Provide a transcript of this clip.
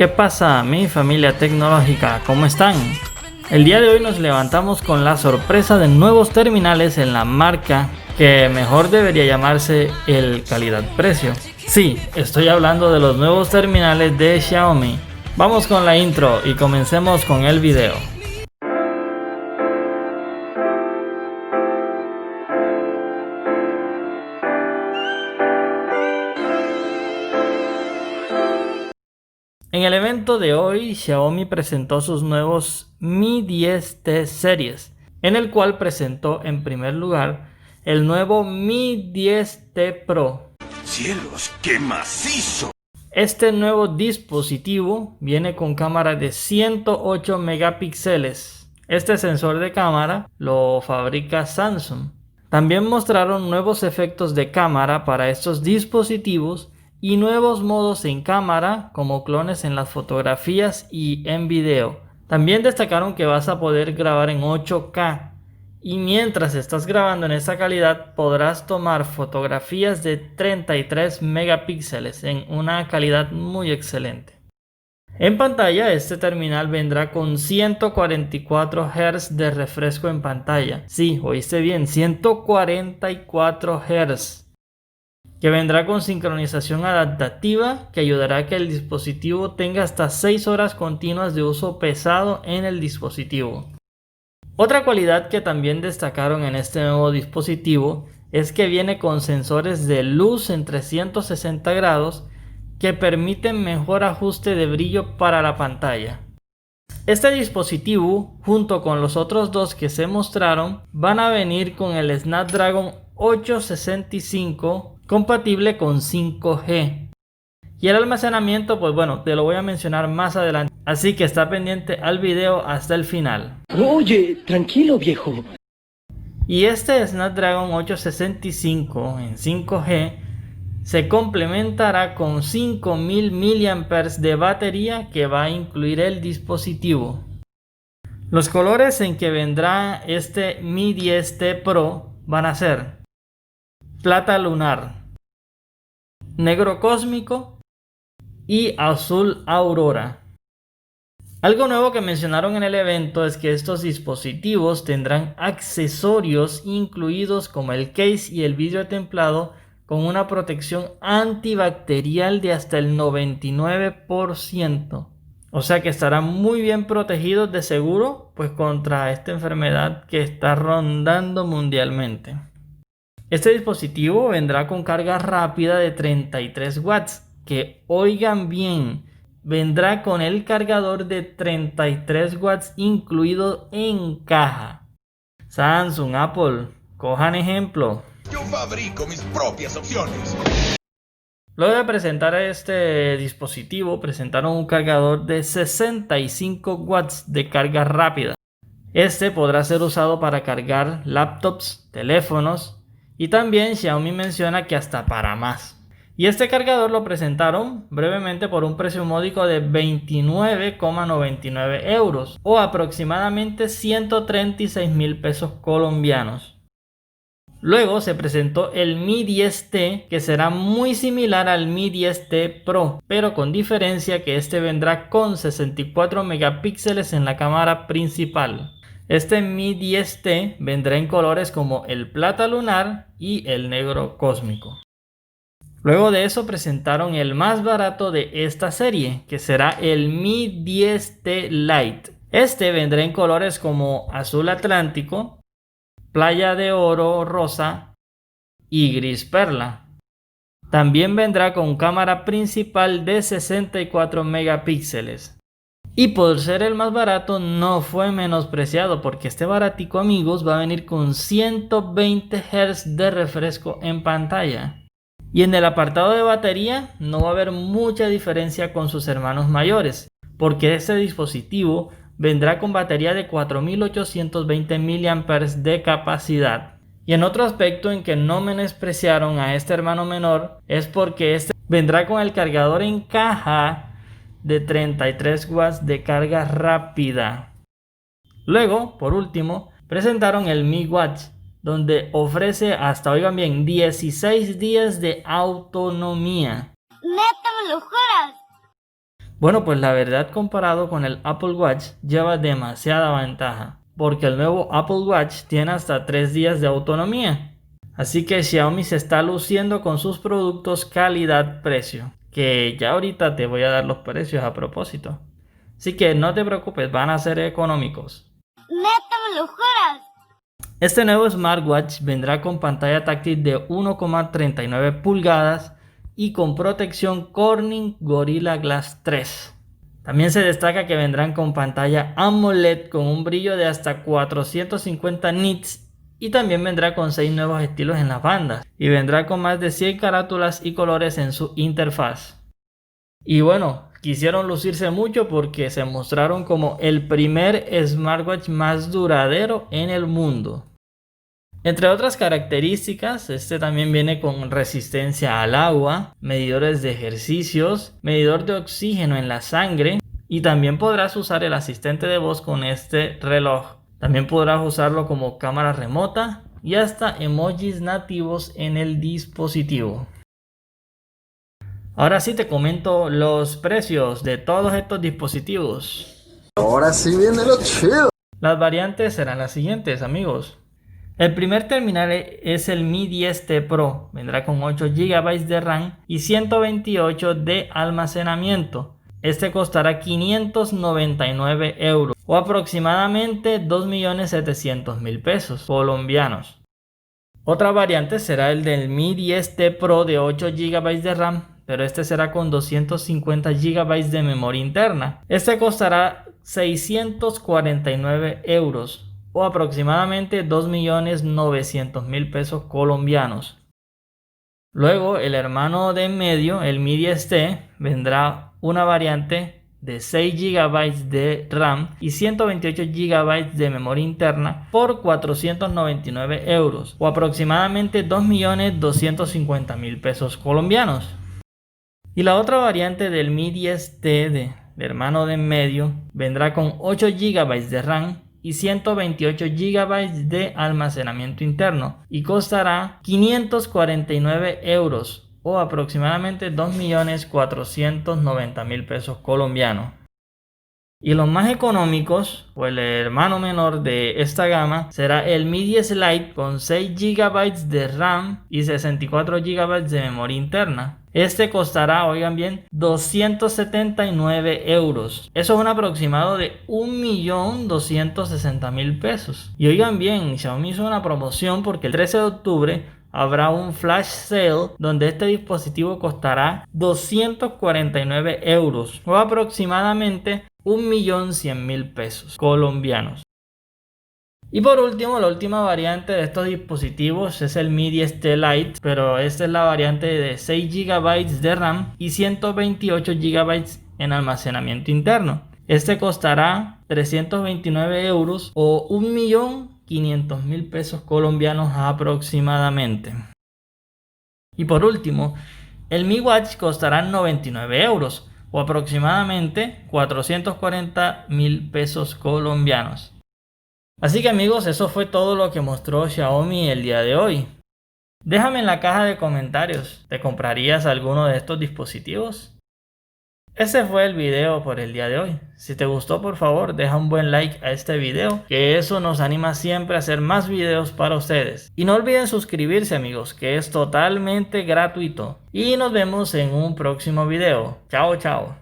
¿Qué pasa, mi familia tecnológica? ¿Cómo están? El día de hoy nos levantamos con la sorpresa de nuevos terminales en la marca que mejor debería llamarse el calidad-precio. Sí, estoy hablando de los nuevos terminales de Xiaomi. Vamos con la intro y comencemos con el video. En el evento de hoy, Xiaomi presentó sus nuevos Mi 10T series, en el cual presentó en primer lugar el nuevo Mi 10T Pro. ¡Cielos, qué macizo! Este nuevo dispositivo viene con cámara de 108 megapíxeles. Este sensor de cámara lo fabrica Samsung. También mostraron nuevos efectos de cámara para estos dispositivos y nuevos modos en cámara como clones en las fotografías y en video. También destacaron que vas a poder grabar en 8K y mientras estás grabando en esa calidad podrás tomar fotografías de 33 megapíxeles en una calidad muy excelente. En pantalla, este terminal vendrá con 144 Hz de refresco en pantalla. Sí, oíste bien, 144 Hz. Que vendrá con sincronización adaptativa que ayudará a que el dispositivo tenga hasta 6 horas continuas de uso pesado en el dispositivo. Otra cualidad que también destacaron en este nuevo dispositivo es que viene con sensores de luz en 360 grados que permiten mejor ajuste de brillo para la pantalla. Este dispositivo, junto con los otros dos que se mostraron, van a venir con el Snapdragon 865 compatible con 5G. Y el almacenamiento, pues bueno, te lo voy a mencionar más adelante. Así que está pendiente al video hasta el final. Oye, tranquilo, viejo. Y este Snapdragon 865 en 5G se complementará con 5000 mAh de batería que va a incluir el dispositivo. Los colores en que vendrá este Mi 10T Pro van a ser plata lunar, negro cósmico y azul aurora. Algo nuevo que mencionaron en el evento es que estos dispositivos tendrán accesorios incluidos como el case y el vidrio templado con una protección antibacterial de hasta el 99%. O sea que estarán muy bien protegidos de seguro pues contra esta enfermedad que está rondando mundialmente. Este dispositivo vendrá con carga rápida de 33 watts, que oigan bien, vendrá con el cargador de 33 watts incluido en caja. Samsung, Apple, cojan ejemplo. Yo fabrico mis propias opciones. Luego de presentar este dispositivo, presentaron un cargador de 65 watts de carga rápida. Este podrá ser usado para cargar laptops, teléfonos y también Xiaomi menciona que hasta para más. Y este cargador lo presentaron brevemente por un precio módico de 29,99 euros o aproximadamente 136.000 pesos colombianos. Luego se presentó el Mi 10T, que será muy similar al Mi 10T Pro, pero con diferencia que este vendrá con 64 megapíxeles en la cámara principal. Este Mi 10T vendrá en colores como el plata lunar y el negro cósmico. Luego de eso presentaron el más barato de esta serie, que será el Mi 10T Lite. Este vendrá en colores como azul atlántico, playa de oro rosa y gris perla. También vendrá con cámara principal de 64 megapíxeles. Y por ser el más barato no fue menospreciado, porque este baratico, amigos, va a venir con 120 Hz de refresco en pantalla. Y en el apartado de batería no va a haber mucha diferencia con sus hermanos mayores, porque este dispositivo vendrá con batería de 4820 mAh de capacidad. Y en otro aspecto en que no menospreciaron a este hermano menor es porque este vendrá con el cargador en caja de 33 watts de carga rápida. Luego, por último, presentaron el Mi Watch, donde ofrece hasta, oigan bien, 16 días de autonomía. ¡Neta, me lo juras! Bueno, pues la verdad, comparado con el Apple Watch, lleva demasiada ventaja, porque el nuevo Apple Watch tiene hasta 3 días de autonomía. Así que Xiaomi se está luciendo con sus productos calidad-precio, que ya ahorita te voy a dar los precios a propósito. Así que no te preocupes, van a ser económicos. ¿Neta me lo juras? Este nuevo smartwatch vendrá con pantalla táctil de 1,39 pulgadas y con protección Corning Gorilla Glass 3. También se destaca que vendrán con pantalla AMOLED con un brillo de hasta 450 nits y también vendrá con 6 nuevos estilos en las bandas y vendrá con más de 100 carátulas y colores en su interfaz. Y bueno, quisieron lucirse mucho porque se mostraron como el primer smartwatch más duradero en el mundo. Entre otras características, este también viene con resistencia al agua, medidores de ejercicios, medidor de oxígeno en la sangre y también podrás usar el asistente de voz con este reloj. También podrás usarlo como cámara remota y hasta emojis nativos en el dispositivo. Ahora sí te comento los precios de todos estos dispositivos. Ahora sí viene lo chido. Las variantes serán las siguientes, amigos. El primer terminal es el Mi 10T Pro, vendrá con 8 GB de RAM y 128 de almacenamiento. Este costará 599 euros o aproximadamente 2.700.000 pesos colombianos. Otra variante será el del Mi 10T Pro de 8 GB de RAM, pero este será con 250 GB de memoria interna. Este costará 649 euros o aproximadamente 2.900.000 pesos colombianos. Luego el hermano de en medio, el Mi 10T, vendrá una variante de 6 GB de RAM y 128 GB de memoria interna por 499 euros o aproximadamente 2.250.000 pesos colombianos. Y la otra variante del Mi 10T del hermano de en medio vendrá con 8 GB de RAM y 128 GB de almacenamiento interno y costará 549 euros o aproximadamente 2.490.000 pesos colombianos. Y los más económicos, o el hermano menor de esta gama, será el Mi 10 Lite con 6 GB de RAM y 64 GB de memoria interna. Este costará, oigan bien, 279 euros. Eso es un aproximado de 1.260.000 pesos. Y oigan bien, Xiaomi hizo una promoción porque el 13 de octubre habrá un flash sale donde este dispositivo costará 249 euros o aproximadamente 1.100.000 pesos colombianos. Y por último, la última variante de estos dispositivos es el Mi 10T Lite, pero esta es la variante de 6 GB de RAM y 128 GB en almacenamiento interno. Este costará 329 euros o 1.500.000 pesos colombianos aproximadamente. Y por último, el Mi Watch costará 99 euros o aproximadamente 440.000 pesos colombianos. Así que amigos, eso fue todo lo que mostró Xiaomi el día de hoy. Déjame en la caja de comentarios, ¿te comprarías alguno de estos dispositivos? Ese fue el video por el día de hoy. Si te gustó, por favor, deja un buen like a este video, que eso nos anima siempre a hacer más videos para ustedes. Y no olviden suscribirse, amigos, que es totalmente gratuito. Y nos vemos en un próximo video. Chao, chao.